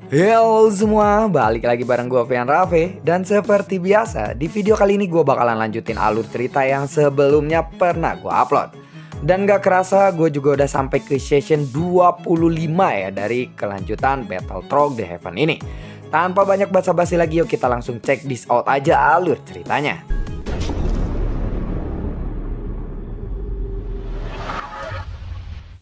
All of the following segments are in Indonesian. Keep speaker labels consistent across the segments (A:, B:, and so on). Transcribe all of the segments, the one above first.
A: Halo semua, balik lagi bareng gue Fian Raffe. Dan seperti biasa, di video kali ini gue bakalan lanjutin alur cerita yang sebelumnya pernah gue upload. Dan gak kerasa gue juga udah sampai ke session 25 ya dari kelanjutan Battle Trog The Heaven ini. Tanpa banyak basa-basi lagi, yuk kita langsung check this out aja alur ceritanya.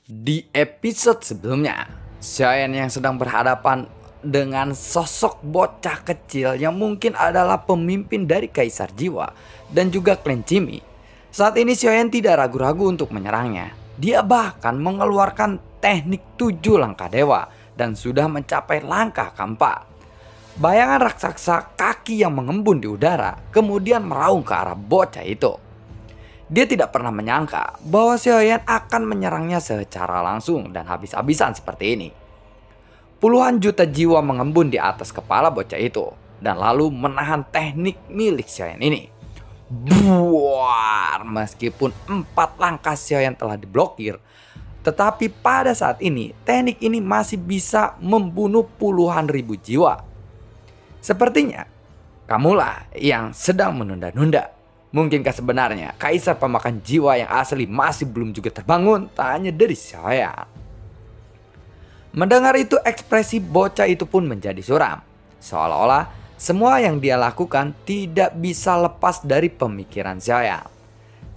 A: Di episode sebelumnya, Xiaoyan yang sedang berhadapan dengan sosok bocah kecil yang mungkin adalah pemimpin dari Kaisar Jiwa dan juga klan Jimmy. Saat ini Xiaoyan tidak ragu-ragu untuk menyerangnya. Dia bahkan mengeluarkan teknik 7 langkah dewa dan sudah mencapai langkah keempat. Bayangan raksasa kaki yang mengembun di udara kemudian meraung ke arah bocah itu. Dia tidak pernah menyangka bahwa Xiaoyan akan menyerangnya secara langsung dan habis-habisan seperti ini. Puluhan juta jiwa mengembun di atas kepala bocah itu dan lalu menahan teknik milik Xiaoyan ini. Buar, meskipun 4 langkah Xiaoyan telah diblokir, tetapi pada saat ini teknik ini masih bisa membunuh puluhan ribu jiwa. Sepertinya kamulah yang sedang menunda-nunda. Mungkinkah sebenarnya kaisar pemakan jiwa yang asli masih belum juga terbangun? Tanya dari Xiaoyan. Mendengar itu, ekspresi bocah itu pun menjadi suram. Seolah-olah semua yang dia lakukan tidak bisa lepas dari pemikiran Xiaoyan.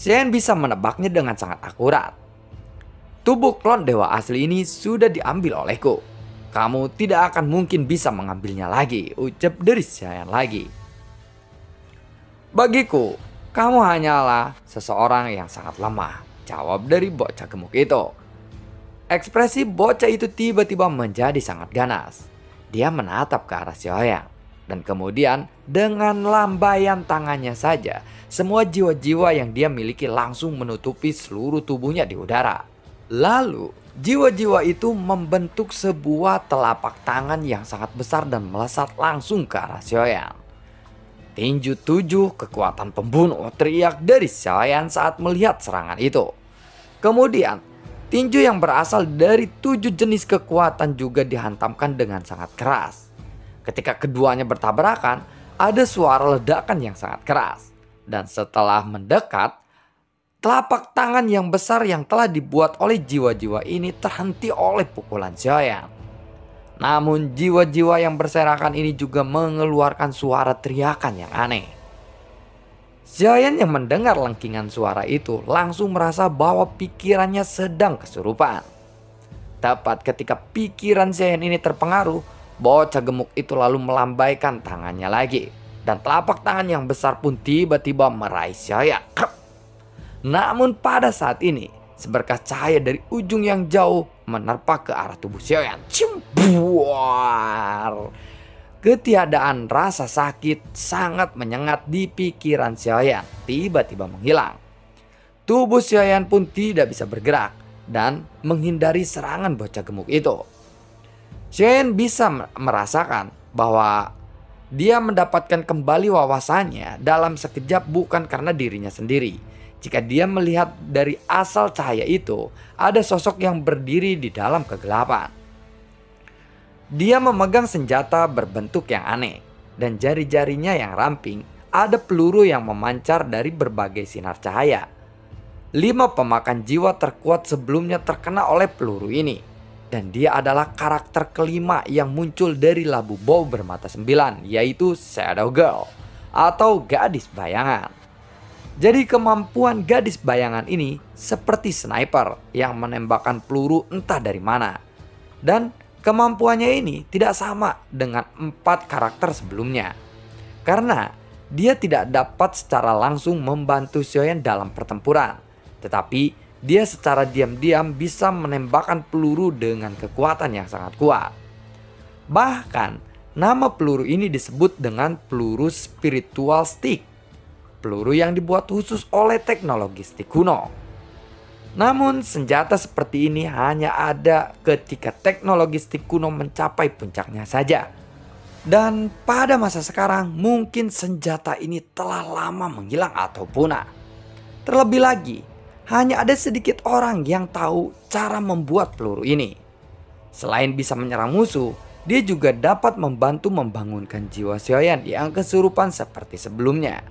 A: Xiaoyan bisa menebaknya dengan sangat akurat. Tubuh klon dewa asli ini sudah diambil olehku. Kamu tidak akan mungkin bisa mengambilnya lagi, ucap dari Xiaoyan lagi. Bagiku, kamu hanyalah seseorang yang sangat lemah, jawab dari bocah gemuk itu. Ekspresi bocah itu tiba-tiba menjadi sangat ganas. Dia menatap ke arah Xiaoyan. Dan kemudian dengan lambaian tangannya saja, semua jiwa-jiwa yang dia miliki langsung menutupi seluruh tubuhnya di udara. Lalu jiwa-jiwa itu membentuk sebuah telapak tangan yang sangat besar dan melesat langsung ke arah Xiaoyan. Tinju 7 kekuatan pembunuh, teriak dari Xiaoyan saat melihat serangan itu. Kemudian tinju yang berasal dari 7 jenis kekuatan juga dihantamkan dengan sangat keras. Ketika keduanya bertabrakan, ada suara ledakan yang sangat keras. Dan setelah mendekat, telapak tangan yang besar yang telah dibuat oleh jiwa-jiwa ini terhenti oleh pukulan Xiaoyan. Namun jiwa-jiwa yang berserakan ini juga mengeluarkan suara teriakan yang aneh. Xiaoyan yang mendengar lengkingan suara itu langsung merasa bahwa pikirannya sedang kesurupan. Tepat ketika pikiran Xiaoyan ini terpengaruh, bocah gemuk itu lalu melambaikan tangannya lagi. Dan telapak tangan yang besar pun tiba-tiba meraih Xiaoyan. Namun pada saat ini, seberkas cahaya dari ujung yang jauh menerpa ke arah tubuh Xiaoyan. Buar. Ketiadaan rasa sakit sangat menyengat di pikiran Xiaoyan tiba-tiba menghilang. Tubuh Xiaoyan pun tidak bisa bergerak dan menghindari serangan bocah gemuk itu. Xiaoyan bisa merasakan bahwa dia mendapatkan kembali wawasannya dalam sekejap bukan karena dirinya sendiri. Jika dia melihat dari asal cahaya itu, ada sosok yang berdiri di dalam kegelapan. Dia memegang senjata berbentuk yang aneh, dan jari-jarinya yang ramping ada peluru yang memancar dari berbagai sinar cahaya. 5 pemakan jiwa terkuat sebelumnya terkena oleh peluru ini, dan dia adalah karakter kelima yang muncul dari labu bau bermata 9, yaitu Shadow Girl atau gadis bayangan. Jadi kemampuan gadis bayangan ini seperti sniper yang menembakkan peluru entah dari mana. Dan kemampuannya ini tidak sama dengan 4 karakter sebelumnya. Karena dia tidak dapat secara langsung membantu Xiaoyan dalam pertempuran. Tetapi dia secara diam-diam bisa menembakkan peluru dengan kekuatan yang sangat kuat. Bahkan nama peluru ini disebut dengan peluru spiritual stick. Peluru yang dibuat khusus oleh teknologi stick kuno. Namun senjata seperti ini hanya ada ketika teknologi stick kuno mencapai puncaknya saja. Dan pada masa sekarang mungkin senjata ini telah lama menghilang atau punah. Terlebih lagi, hanya ada sedikit orang yang tahu cara membuat peluru ini. Selain bisa menyerang musuh, dia juga dapat membantu membangunkan jiwa Xiaoyan yang kesurupan seperti sebelumnya.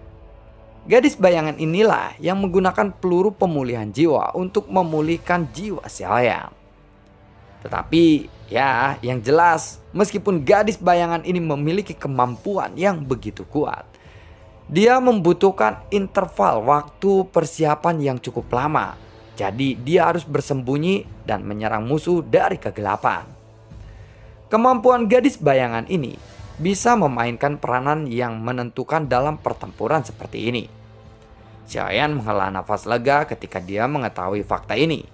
A: Gadis bayangan inilah yang menggunakan peluru pemulihan jiwa untuk memulihkan jiwa Xiaoyan. Tetapi ya, yang jelas meskipun gadis bayangan ini memiliki kemampuan yang begitu kuat, dia membutuhkan interval waktu persiapan yang cukup lama. Jadi dia harus bersembunyi dan menyerang musuh dari kegelapan. Kemampuan gadis bayangan ini bisa memainkan peranan yang menentukan dalam pertempuran seperti ini. Xiaoyan menghela nafas lega ketika dia mengetahui fakta ini.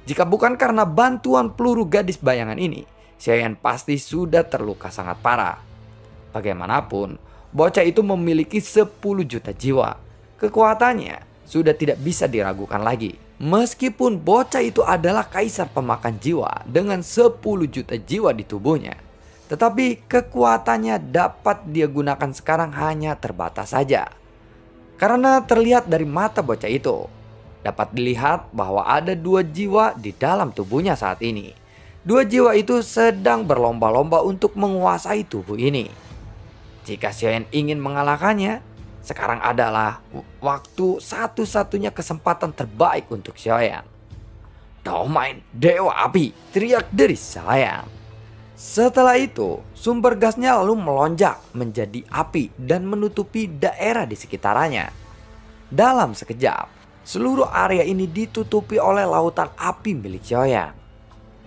A: Jika bukan karena bantuan peluru gadis bayangan ini, Xiaoyan pasti sudah terluka sangat parah. Bagaimanapun, bocah itu memiliki 10 juta jiwa. Kekuatannya sudah tidak bisa diragukan lagi. Meskipun bocah itu adalah kaisar pemakan jiwa dengan 10 juta jiwa di tubuhnya, tetapi kekuatannya dapat dia gunakan sekarang hanya terbatas saja. Karena terlihat dari mata bocah itu, dapat dilihat bahwa ada 2 jiwa di dalam tubuhnya saat ini. 2 jiwa itu sedang berlomba-lomba untuk menguasai tubuh ini. Jika Xiaoyan ingin mengalahkannya, sekarang adalah waktu satu-satunya kesempatan terbaik untuk Xiaoyan. Domain Dewa Api, teriak dari Xiaoyan. Setelah itu, sumber gasnya lalu melonjak menjadi api dan menutupi daerah di sekitarnya. Dalam sekejap, seluruh area ini ditutupi oleh lautan api milik Xiaoyan.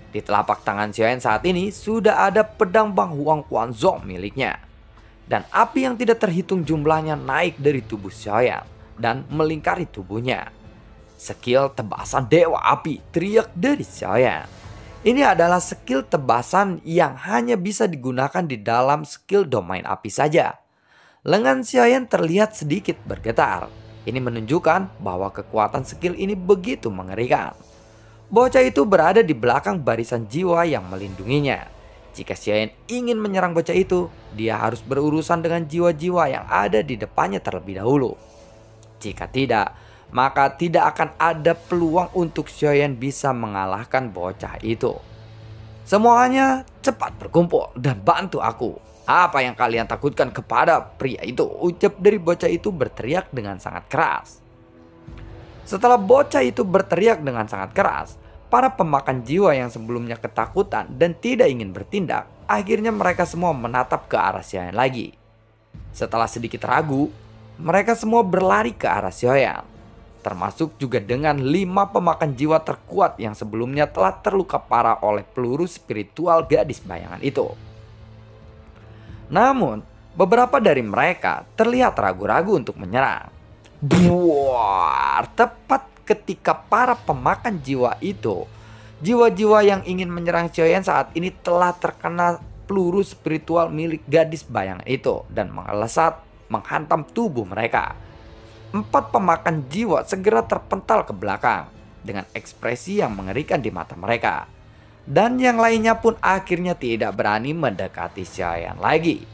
A: Di telapak tangan Xiaoyan saat ini sudah ada pedang Bang Huang Quanzong miliknya. Dan api yang tidak terhitung jumlahnya naik dari tubuh Xiaoyan dan melingkari tubuhnya. Skill tebasan Dewa Api, teriak dari Xiaoyan. Ini adalah skill tebasan yang hanya bisa digunakan di dalam skill domain api saja. Lengan Xiaoyan terlihat sedikit bergetar. Ini menunjukkan bahwa kekuatan skill ini begitu mengerikan. Bocah itu berada di belakang barisan jiwa yang melindunginya. Jika Xiaoyan ingin menyerang bocah itu, dia harus berurusan dengan jiwa-jiwa yang ada di depannya terlebih dahulu. Jika tidak, maka tidak akan ada peluang untuk Xiaoyan bisa mengalahkan bocah itu. Semuanya cepat berkumpul dan bantu aku. Apa yang kalian takutkan kepada pria itu? Ucap dari bocah itu berteriak dengan sangat keras. Setelah bocah itu berteriak dengan sangat keras, para pemakan jiwa yang sebelumnya ketakutan dan tidak ingin bertindak, akhirnya mereka semua menatap ke arah Xiaoyan lagi. Setelah sedikit ragu, mereka semua berlari ke arah Xiaoyan. Termasuk juga dengan 5 pemakan jiwa terkuat yang sebelumnya telah terluka parah oleh peluru spiritual gadis bayangan itu. Namun, beberapa dari mereka terlihat ragu-ragu untuk menyerang. Buar, tepat ketika para pemakan jiwa itu, jiwa-jiwa yang ingin menyerang Xiaoyan saat ini telah terkena peluru spiritual milik gadis bayangan itu dan melesat menghantam tubuh mereka. 4 pemakan jiwa segera terpental ke belakang dengan ekspresi yang mengerikan di mata mereka. Dan yang lainnya pun akhirnya tidak berani mendekati Xiaoyan lagi.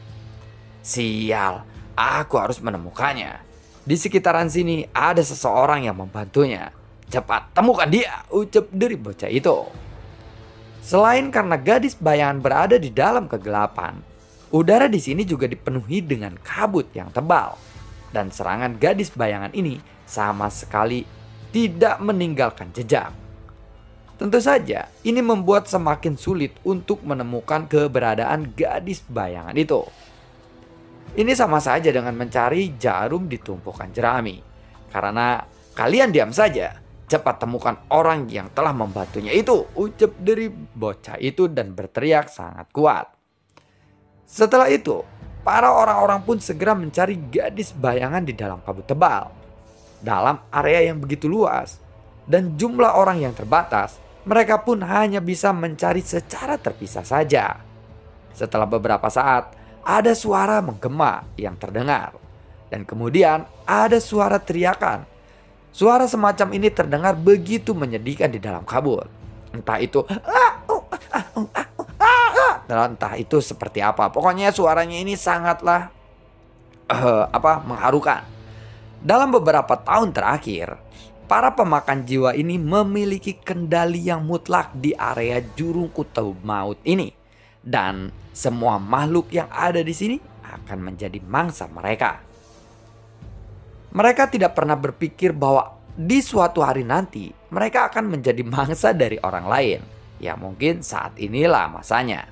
A: Sial, aku harus menemukannya. Di sekitaran sini ada seseorang yang membantunya. Cepat temukan dia, ucap dari bocah itu. Selain karena gadis bayangan berada di dalam kegelapan, udara di sini juga dipenuhi dengan kabut yang tebal. Dan serangan gadis bayangan ini sama sekali tidak meninggalkan jejak. Tentu saja ini membuat semakin sulit untuk menemukan keberadaan gadis bayangan itu. Ini sama saja dengan mencari jarum di tumpukan jerami. Karena kalian diam saja, cepat temukan orang yang telah membantunya itu, ucap dari bocah itu dan berteriak sangat kuat. Setelah itu, para orang-orang pun segera mencari gadis bayangan di dalam kabut tebal. Dalam area yang begitu luas dan jumlah orang yang terbatas, mereka pun hanya bisa mencari secara terpisah saja. Setelah beberapa saat, ada suara menggema yang terdengar. Dan kemudian ada suara teriakan. Suara semacam ini terdengar begitu menyedihkan di dalam kabut. Entah itu dan entah itu seperti apa. Pokoknya suaranya ini sangatlah mengharukan. Dalam beberapa tahun terakhir, para pemakan jiwa ini memiliki kendali yang mutlak di area jurung kutub maut ini. Dan semua makhluk yang ada di sini akan menjadi mangsa mereka. Mereka tidak pernah berpikir bahwa di suatu hari nanti mereka akan menjadi mangsa dari orang lain. Ya mungkin saat inilah masanya.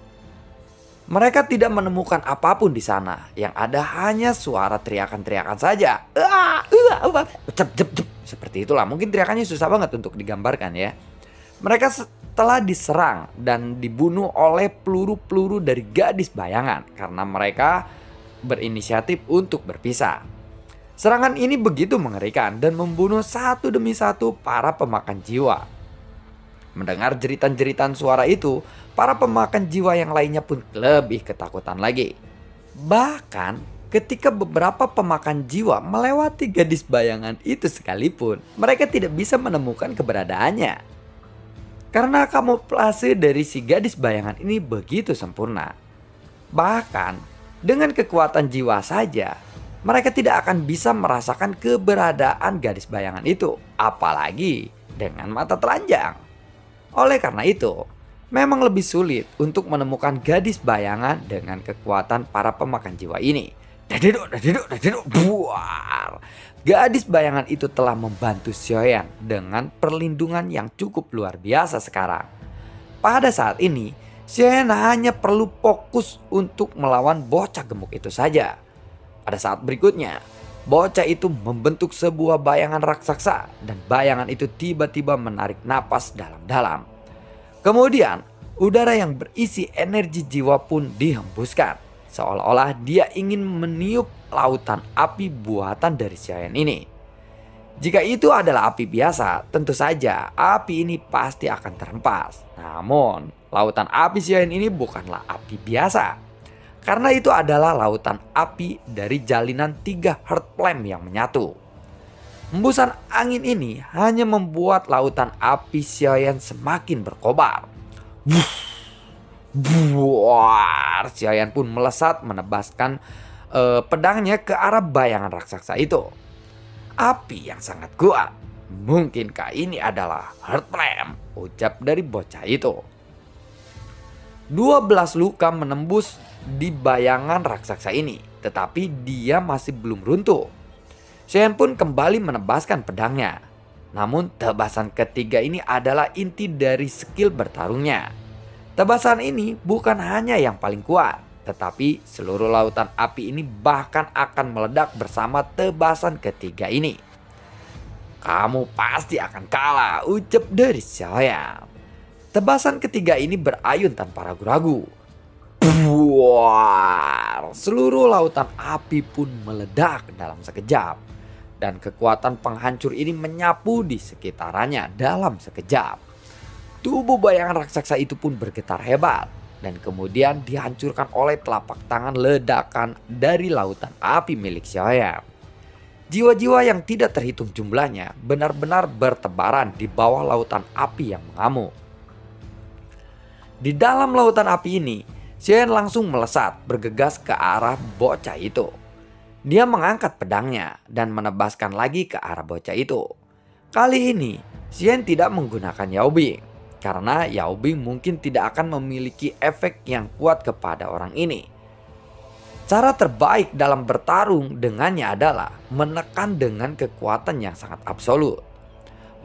A: Mereka tidak menemukan apapun di sana. Yang ada hanya suara teriakan-teriakan saja. Cep, cep, cep. Seperti itulah. Mungkin teriakannya susah banget untuk digambarkan ya. Mereka setelah diserang dan dibunuh oleh peluru-peluru dari gadis bayangan. Karena mereka berinisiatif untuk berpisah. Serangan ini begitu mengerikan dan membunuh satu demi satu para pemakan jiwa. Mendengar jeritan-jeritan suara itu, para pemakan jiwa yang lainnya pun lebih ketakutan lagi. Bahkan ketika beberapa pemakan jiwa melewati gadis bayangan itu sekalipun, mereka tidak bisa menemukan keberadaannya. Karena kamuflase dari si gadis bayangan ini begitu sempurna. Bahkan dengan kekuatan jiwa saja, mereka tidak akan bisa merasakan keberadaan gadis bayangan itu, apalagi dengan mata telanjang. Oleh karena itu, memang lebih sulit untuk menemukan gadis bayangan dengan kekuatan para pemakan jiwa ini. Dadeduk, buar. Gadis bayangan itu telah membantu Xiaoyan dengan perlindungan yang cukup luar biasa sekarang. Pada saat ini, Xiaoyan hanya perlu fokus untuk melawan bocah gemuk itu saja. Pada saat berikutnya, bocah itu membentuk sebuah bayangan raksasa dan bayangan itu tiba-tiba menarik napas dalam-dalam. Kemudian, udara yang berisi energi jiwa pun dihembuskan, seolah-olah dia ingin meniup lautan api buatan dari Xiaoyan ini. Jika itu adalah api biasa, tentu saja api ini pasti akan terhempas. Namun, lautan api Xiaoyan ini bukanlah api biasa. Karena itu adalah lautan api dari jalinan 3 heart flame yang menyatu. Hembusan angin ini hanya membuat lautan api Xiaoyan semakin berkobar. Buar, Xiaoyan pun melesat menebaskan pedangnya ke arah bayangan raksasa itu. Api yang sangat kuat. Mungkinkah ini adalah heart flame? Ucap dari bocah itu. 12 luka menembus di bayangan raksasa ini, tetapi dia masih belum runtuh. Xiaoyan pun kembali menebaskan pedangnya. Namun tebasan ketiga ini adalah inti dari skill bertarungnya. Tebasan ini bukan hanya yang paling kuat, tetapi seluruh lautan api ini bahkan akan meledak bersama tebasan ketiga ini. Kamu pasti akan kalah, ucap dari Xiaoyan. Tebasan ketiga ini berayun tanpa ragu-ragu. Buar, seluruh lautan api pun meledak dalam sekejap. Dan kekuatan penghancur ini menyapu di sekitarannya dalam sekejap. Tubuh bayangan raksasa itu pun bergetar hebat. Dan kemudian dihancurkan oleh telapak tangan ledakan dari lautan api milik Xiaoyan. Jiwa-jiwa yang tidak terhitung jumlahnya benar-benar bertebaran di bawah lautan api yang mengamuk. Di dalam lautan api ini, Xiaoyan langsung melesat bergegas ke arah bocah itu. Dia mengangkat pedangnya dan menebaskan lagi ke arah bocah itu. Kali ini, Xiaoyan tidak menggunakan Yaobing. Karena Yaobing mungkin tidak akan memiliki efek yang kuat kepada orang ini. Cara terbaik dalam bertarung dengannya adalah menekan dengan kekuatan yang sangat absolut.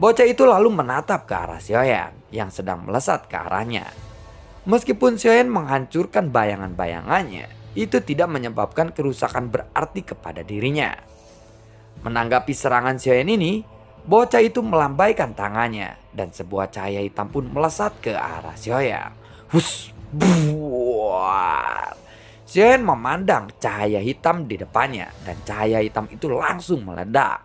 A: Bocah itu lalu menatap ke arah Xiaoyan yang sedang melesat ke arahnya. Meskipun Xiaoyan menghancurkan bayangan-bayangannya, itu tidak menyebabkan kerusakan berarti kepada dirinya. Menanggapi serangan Xiaoyan ini, bocah itu melambaikan tangannya dan sebuah cahaya hitam pun melesat ke arah Xiaoyan. Hush, buar. Xiaoyan memandang cahaya hitam di depannya dan cahaya hitam itu langsung meledak.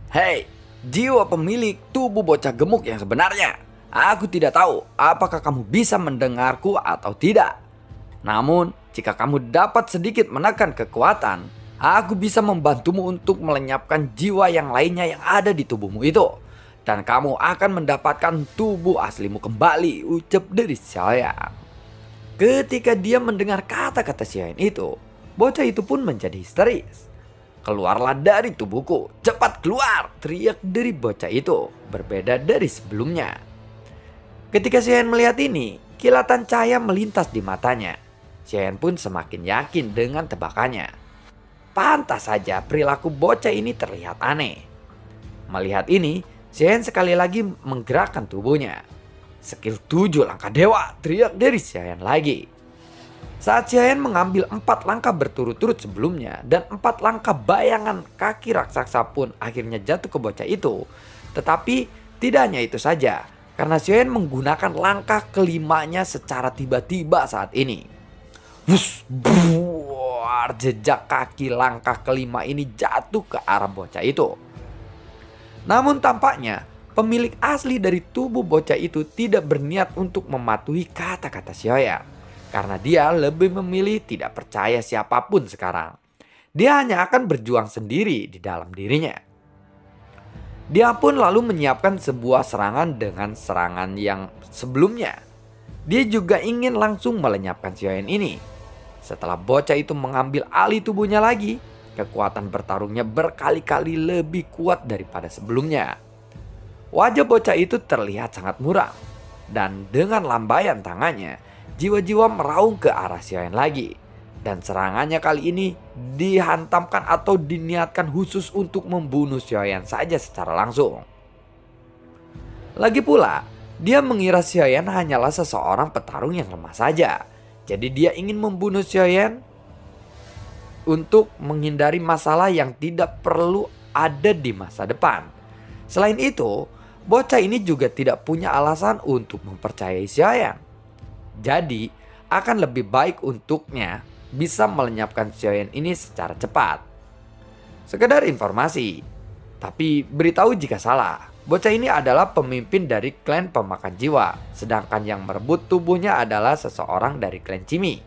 A: Hei, jiwa pemilik tubuh bocah gemuk yang sebenarnya. Aku tidak tahu apakah kamu bisa mendengarku atau tidak. Namun, jika kamu dapat sedikit menekan kekuatan, aku bisa membantumu untuk melenyapkan jiwa yang lainnya yang ada di tubuhmu itu. Dan kamu akan mendapatkan tubuh aslimu kembali, ucap dari Xiaoyan. Ketika dia mendengar kata-kata Xiaoyan itu, bocah itu pun menjadi histeris. Keluarlah dari tubuhku, cepat keluar, teriak dari bocah itu, berbeda dari sebelumnya. Ketika Xiaoyan melihat ini, Kilatan cahaya melintas di matanya. Xiaoyan pun semakin yakin dengan tebakannya. Pantas saja perilaku bocah ini terlihat aneh. Melihat ini, Xiaoyan sekali lagi menggerakkan tubuhnya. Skill 7 langkah dewa, teriak dari Xiaoyan lagi. Saat Xiaoyan mengambil 4 langkah berturut-turut sebelumnya dan 4 langkah bayangan kaki raksasa pun akhirnya jatuh ke bocah itu. Tetapi tidak hanya itu saja, karena Xiaoyan menggunakan langkah kelimanya secara tiba-tiba saat ini. Wush, buar, jejak kaki langkah kelima ini jatuh ke arah bocah itu. Namun tampaknya pemilik asli dari tubuh bocah itu tidak berniat untuk mematuhi kata-kata Xiaoyan. Karena dia lebih memilih tidak percaya siapapun sekarang. Dia hanya akan berjuang sendiri di dalam dirinya. Dia pun lalu menyiapkan sebuah serangan dengan serangan yang sebelumnya. Dia juga ingin langsung melenyapkan Xiaoyan ini. Setelah bocah itu mengambil alih tubuhnya lagi, kekuatan bertarungnya berkali-kali lebih kuat daripada sebelumnya. Wajah bocah itu terlihat sangat muram. Dan dengan lambaian tangannya, jiwa-jiwa meraung ke arah Xiaoyan lagi. Dan serangannya kali ini dihantamkan atau diniatkan khusus untuk membunuh Xiaoyan saja secara langsung. Lagi pula, dia mengira Xiaoyan hanyalah seseorang petarung yang lemah saja. Jadi dia ingin membunuh Xiaoyan untuk menghindari masalah yang tidak perlu ada di masa depan. Selain itu, bocah ini juga tidak punya alasan untuk mempercayai Xiaoyan. Jadi, akan lebih baik untuknya bisa melenyapkan Xiaoyan ini secara cepat. Sekedar informasi, tapi beritahu jika salah. Bocah ini adalah pemimpin dari klan pemakan jiwa, sedangkan yang merebut tubuhnya adalah seseorang dari klan Cimi.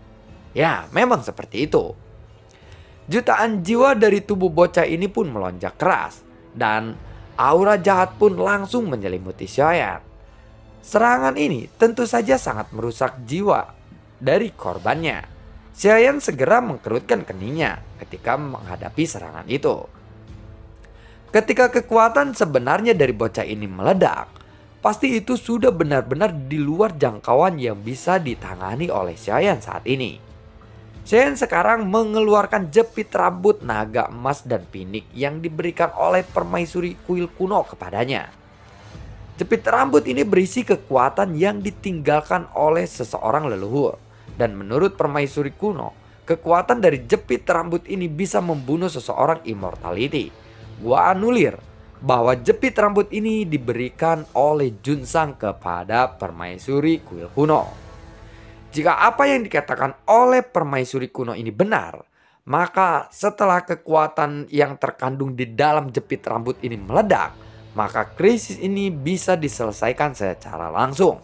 A: Ya, memang seperti itu. Jutaan jiwa dari tubuh bocah ini pun melonjak keras, dan aura jahat pun langsung menyelimuti Xiaoyan. Serangan ini tentu saja sangat merusak jiwa dari korbannya. Xiaoyan segera mengkerutkan keningnya ketika menghadapi serangan itu. Ketika kekuatan sebenarnya dari bocah ini meledak, pasti itu sudah benar-benar di luar jangkauan yang bisa ditangani oleh Xiaoyan saat ini. Xiaoyan sekarang mengeluarkan jepit rambut naga emas dan pinik yang diberikan oleh permaisuri kuil kuno kepadanya. Jepit rambut ini berisi kekuatan yang ditinggalkan oleh seseorang leluhur. Dan menurut permaisuri kuno, kekuatan dari jepit rambut ini bisa membunuh seseorang immortality. Gua anulir bahwa jepit rambut ini diberikan oleh Junsang kepada permaisuri kuil kuno. Jika apa yang dikatakan oleh permaisuri kuno ini benar, maka setelah kekuatan yang terkandung di dalam jepit rambut ini meledak, maka krisis ini bisa diselesaikan secara langsung.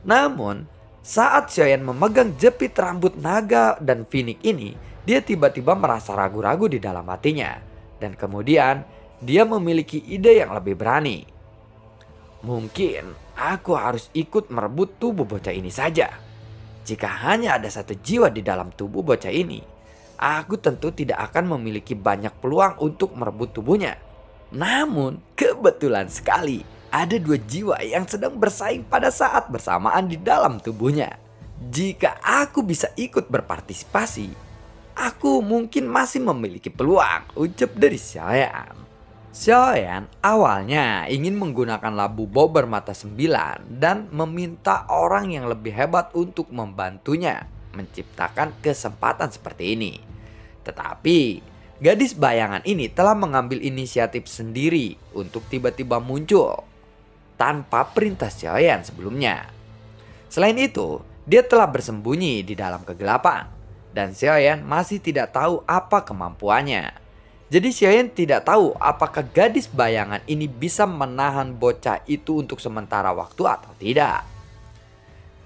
A: Namun, saat Xiaoyan memegang jepit rambut naga dan finik ini, dia tiba-tiba merasa ragu-ragu di dalam hatinya. Dan kemudian dia memiliki ide yang lebih berani. Mungkin aku harus ikut merebut tubuh bocah ini saja. Jika hanya ada satu jiwa di dalam tubuh bocah ini, aku tentu tidak akan memiliki banyak peluang untuk merebut tubuhnya. Namun kebetulan sekali ada 2 jiwa yang sedang bersaing pada saat bersamaan di dalam tubuhnya. Jika aku bisa ikut berpartisipasi, aku mungkin masih memiliki peluang, ucap dari Xiaoyan. Xiaoyan awalnya ingin menggunakan labu bau bermata 9 dan meminta orang yang lebih hebat untuk membantunya menciptakan kesempatan seperti ini. Tetapi gadis bayangan ini telah mengambil inisiatif sendiri untuk tiba-tiba muncul tanpa perintah Xiaoyan sebelumnya. Selain itu, dia telah bersembunyi di dalam kegelapan dan Xiaoyan masih tidak tahu apa kemampuannya. Jadi Xiaoyan tidak tahu apakah gadis bayangan ini bisa menahan bocah itu untuk sementara waktu atau tidak.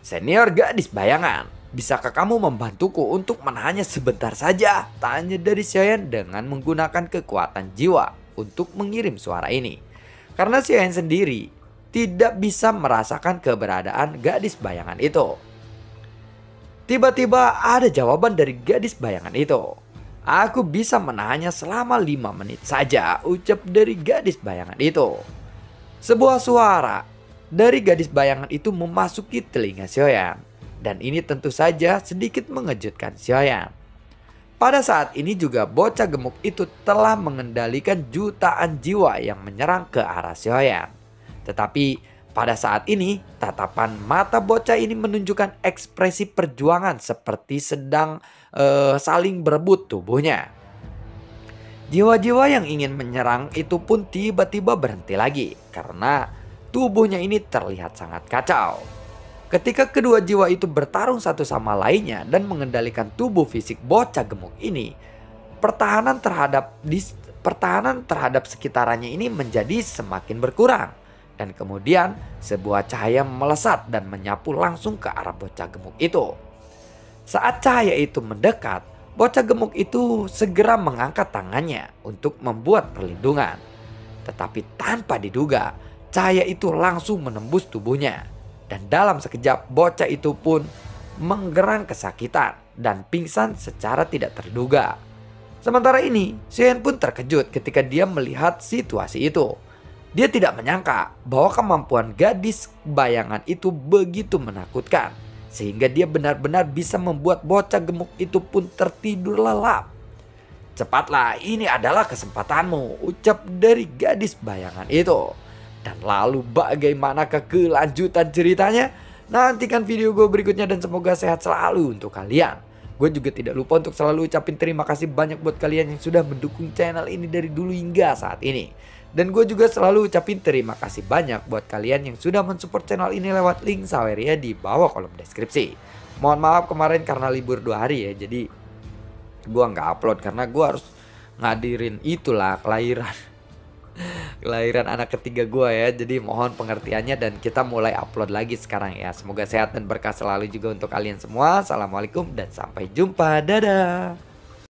A: Senior gadis bayangan, bisakah kamu membantuku untuk menahannya sebentar saja? Tanya dari Xiaoyan dengan menggunakan kekuatan jiwa untuk mengirim suara ini. Karena Xiaoyan sendiri tidak bisa merasakan keberadaan gadis bayangan itu. Tiba-tiba ada jawaban dari gadis bayangan itu. Aku bisa menahannya selama 5 menit saja, ucap dari gadis bayangan itu. Sebuah suara dari gadis bayangan itu memasuki telinga Xiaoyan. Dan ini tentu saja sedikit mengejutkan Xiaoyan. Pada saat ini juga bocah gemuk itu telah mengendalikan jutaan jiwa yang menyerang ke arah Xiaoyan. Tetapi pada saat ini tatapan mata bocah ini menunjukkan ekspresi perjuangan seperti sedang saling berebut tubuhnya. Jiwa-jiwa yang ingin menyerang itu pun tiba-tiba berhenti lagi karena tubuhnya ini terlihat sangat kacau. Ketika kedua jiwa itu bertarung satu sama lainnya dan mengendalikan tubuh fisik bocah gemuk ini, pertahanan terhadap sekitarannya ini menjadi semakin berkurang. Dan kemudian sebuah cahaya melesat dan menyapu langsung ke arah bocah gemuk itu. Saat cahaya itu mendekat, bocah gemuk itu segera mengangkat tangannya untuk membuat perlindungan. Tetapi tanpa diduga, cahaya itu langsung menembus tubuhnya. Dan dalam sekejap bocah itu pun menggerang kesakitan dan pingsan secara tidak terduga. Sementara ini, Xiaoyan pun terkejut ketika dia melihat situasi itu. Dia tidak menyangka bahwa kemampuan gadis bayangan itu begitu menakutkan. Sehingga dia benar-benar bisa membuat bocah gemuk itu pun tertidur lelap. "Cepatlah, ini adalah kesempatanmu," ucap dari gadis bayangan itu. Dan lalu bagaimanakah kelanjutan ceritanya? Nantikan video gue berikutnya dan semoga sehat selalu untuk kalian. Gue juga tidak lupa untuk selalu ucapin terima kasih banyak buat kalian yang sudah mendukung channel ini dari dulu hingga saat ini. Dan gue juga selalu ucapin terima kasih banyak buat kalian yang sudah mensupport channel ini lewat link Saweria di bawah kolom deskripsi. Mohon maaf kemarin karena libur 2 hari ya, jadi gue nggak upload karena gue harus ngadirin itulah kelahiran anak ketiga gue ya. Jadi mohon pengertiannya dan kita mulai upload lagi sekarang ya. Semoga sehat dan berkah selalu juga untuk kalian semua. Assalamualaikum dan sampai jumpa. Dadah.